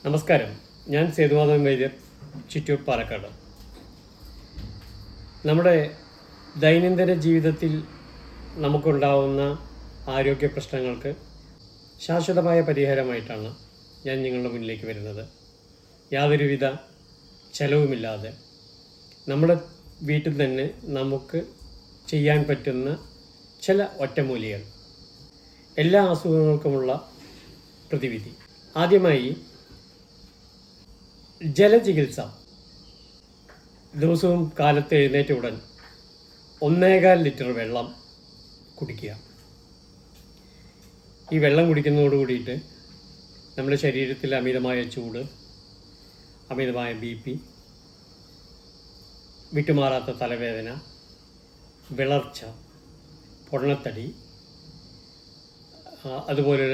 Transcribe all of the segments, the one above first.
നമസ്കാരം. ഞാൻ സേതുമാധവൻ വൈദ്യർ, ചിറ്റൂർ, പാലക്കാട്. നമ്മുടെ ദൈനംദിന ജീവിതത്തിൽ നമുക്കുണ്ടാവുന്ന ആരോഗ്യ പ്രശ്നങ്ങൾക്ക് ശാശ്വതമായ പരിഹാരമായിട്ടാണ് ഞാൻ നിങ്ങളുടെ മുന്നിലേക്ക് വരുന്നത്. യാതൊരുവിധ ചെലവുമില്ലാതെ നമ്മുടെ വീട്ടിൽ തന്നെ നമുക്ക് ചെയ്യാൻ പറ്റുന്ന ചില ഒറ്റമൂലികൾ, എല്ലാ അസുഖങ്ങൾക്കുമുള്ള പ്രതിവിധി. ആദ്യമായി ജലചികിത്സ. ദിവസവും കാലത്ത് എഴുന്നേറ്റ ഉടൻ 1.25 ലിറ്റർ വെള്ളം കുടിക്കുക. ഈ വെള്ളം കുടിക്കുന്നതോട് കൂടിയിട്ട് നമ്മുടെ ശരീരത്തിൽ അമിതമായ ചൂട്, അമിതമായ BP, വിട്ടുമാറാത്ത തലവേദന, വിളർച്ച, പൊണ്ണത്തടി, അതുപോലെ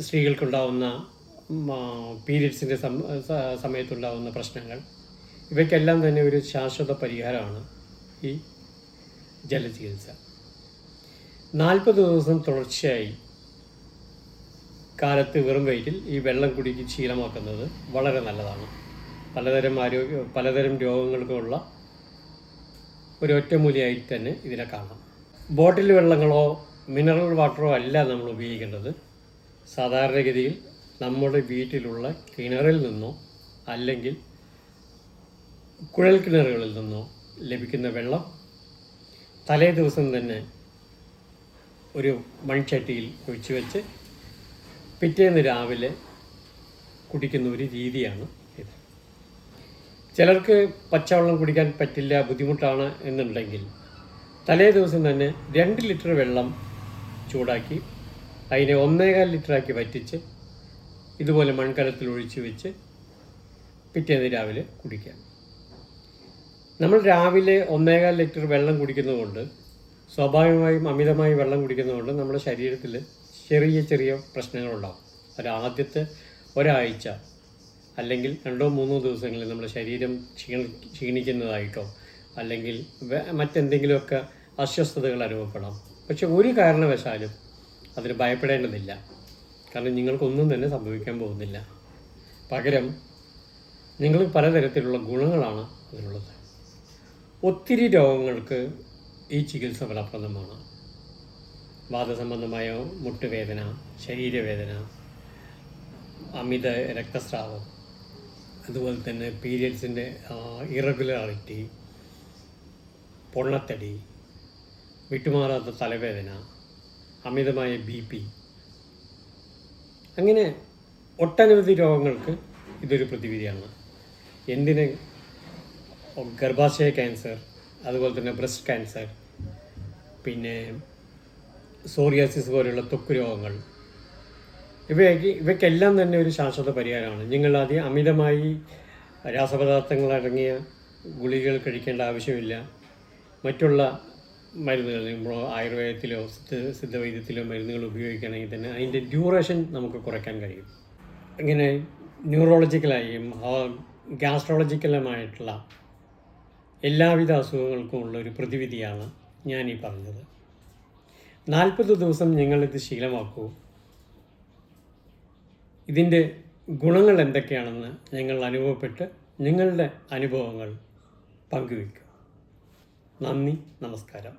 സ്ത്രീകൾക്കുണ്ടാവുന്ന പീരിയഡ്സിൻ്റെ സമയത്തുണ്ടാകുന്ന പ്രശ്നങ്ങൾ, ഇവയ്ക്കെല്ലാം തന്നെ ഒരു ശാശ്വത പരിഹാരമാണ് ഈ ജലചികിത്സ. 40 ദിവസം തുടർച്ചയായി കാലത്ത് വെറും വയറ്റിൽ ഈ വെള്ളം കുടിക്ക് ശീലമാക്കുന്നത് വളരെ നല്ലതാണ്. പലതരം രോഗങ്ങൾക്കുള്ള ഒരു ഒറ്റമൂലിയായി തന്നെ ഇതിനെ കാണാം. ബോട്ടിൽ വെള്ളങ്ങളോ മിനറൽ വാട്ടറോ അല്ല നമ്മൾ ഉപയോഗിക്കേണ്ടത്. സാധാരണഗതിയിൽ നമ്മുടെ വീട്ടിലുള്ള കിണറിൽ നിന്നോ അല്ലെങ്കിൽ കുഴൽ കിണറുകളിൽ നിന്നോ ലഭിക്കുന്ന വെള്ളം തലേ ദിവസം തന്നെ ഒരു മൺചട്ടിയിൽ ഒഴിച്ചു വെച്ച് പിറ്റേന്ന് രാവിലെ കുടിക്കുന്ന ഒരു രീതിയാണ് ഇത്. ചിലർക്ക് പച്ചവെള്ളം കുടിക്കാൻ പറ്റില്ല, ബുദ്ധിമുട്ടാണ് എന്നുണ്ടെങ്കിൽ തലേ ദിവസം തന്നെ 2 ലിറ്റർ വെള്ളം ചൂടാക്കി അതിനെ 1.25 ലിറ്ററാക്കി വറ്റിച്ച് ഇതുപോലെ മൺകലത്തിൽ ഒഴിച്ചു വെച്ച് പിറ്റേന്ന് രാവിലെ കുടിക്കാം. നമ്മൾ രാവിലെ 1.25 ലിറ്റർ വെള്ളം കുടിക്കുന്നതുകൊണ്ട്, സ്വാഭാവികമായും അമിതമായി വെള്ളം കുടിക്കുന്നതുകൊണ്ട് നമ്മുടെ ശരീരത്തിൽ ചെറിയ ചെറിയ പ്രശ്നങ്ങളുണ്ടാകും. ആദ്യത്തെ ഒരാഴ്ച അല്ലെങ്കിൽ 2-3 ദിവസങ്ങളിൽ നമ്മുടെ ശരീരം ക്ഷീണിക്കുന്നതായിട്ടോ അല്ലെങ്കിൽ മറ്റെന്തെങ്കിലുമൊക്കെ അസ്വസ്ഥതകൾ അനുഭവപ്പെടാം. പക്ഷെ ഒരു കാരണവശാലും അതിന് ഭയപ്പെടേണ്ടതില്ല. കാരണം നിങ്ങൾക്കൊന്നും തന്നെ സംഭവിക്കാൻ പോകുന്നില്ല. പകരം നിങ്ങൾ പലതരത്തിലുള്ള ഗുണങ്ങളാണ് അതിനുള്ളത്. ഒത്തിരി രോഗങ്ങൾക്ക് ഈ ചികിത്സ ഫലപ്രദമാണ്. വാതസംബന്ധമായ മുട്ടുവേദന, ശരീരവേദന, അമിത രക്തസ്രാവം, അതുപോലെ തന്നെ പീരിയഡ്സിൻ്റെ ഇറഗുലാറിറ്റി, പൊണ്ണത്തടി, വിട്ടുമാറാത്ത തലവേദന, അമിതമായ BP, അങ്ങനെ ഒട്ടനവധി രോഗങ്ങൾക്ക് ഇതൊരു പ്രതിവിധിയാണ്. എന്തിന്? ഗർഭാശയ ക്യാൻസർ, അതുപോലെ തന്നെ ബ്രസ്റ്റ് ക്യാൻസർ, പിന്നെ സോറിയാസിസ് പോലെയുള്ള ത്വക്ക് രോഗങ്ങൾ, ഇവയ്ക്കെല്ലാം തന്നെ ഒരു ശാശ്വത പരിഹാരമാണ്. നിങ്ങൾ അമിതമായി രാസപദാർത്ഥങ്ങളടങ്ങിയ ഗുളികകൾ കഴിക്കേണ്ട ആവശ്യമില്ല. മറ്റുള്ള മരുന്നുകൾ, നമ്മൾ ആയുർവേദത്തിലോ സിദ്ധവൈദ്യത്തിലോ മരുന്നുകൾ ഉപയോഗിക്കുകയാണെങ്കിൽ തന്നെ അതിൻ്റെ ഡ്യൂറേഷൻ നമുക്ക് കുറയ്ക്കാൻ കഴിയും. ഇങ്ങനെ ന്യൂറോളജിക്കലായും ഗ്യാസ്ട്രോളജിക്കലുമായിട്ടുള്ള എല്ലാവിധ അസുഖങ്ങൾക്കുമുള്ള ഒരു പ്രതിവിധിയാണ് ഞാൻ ഈ പറഞ്ഞത്. 40 ദിവസം നിങ്ങളിത് ശീലമാക്കൂ. ഇതിൻ്റെ ഗുണങ്ങൾ എന്തൊക്കെയാണെന്ന് നിങ്ങൾ അനുഭവപ്പെട്ട് നിങ്ങളുടെ അനുഭവങ്ങൾ പങ്കുവയ്ക്കൂ. നന്ദി, നമസ്കാരം.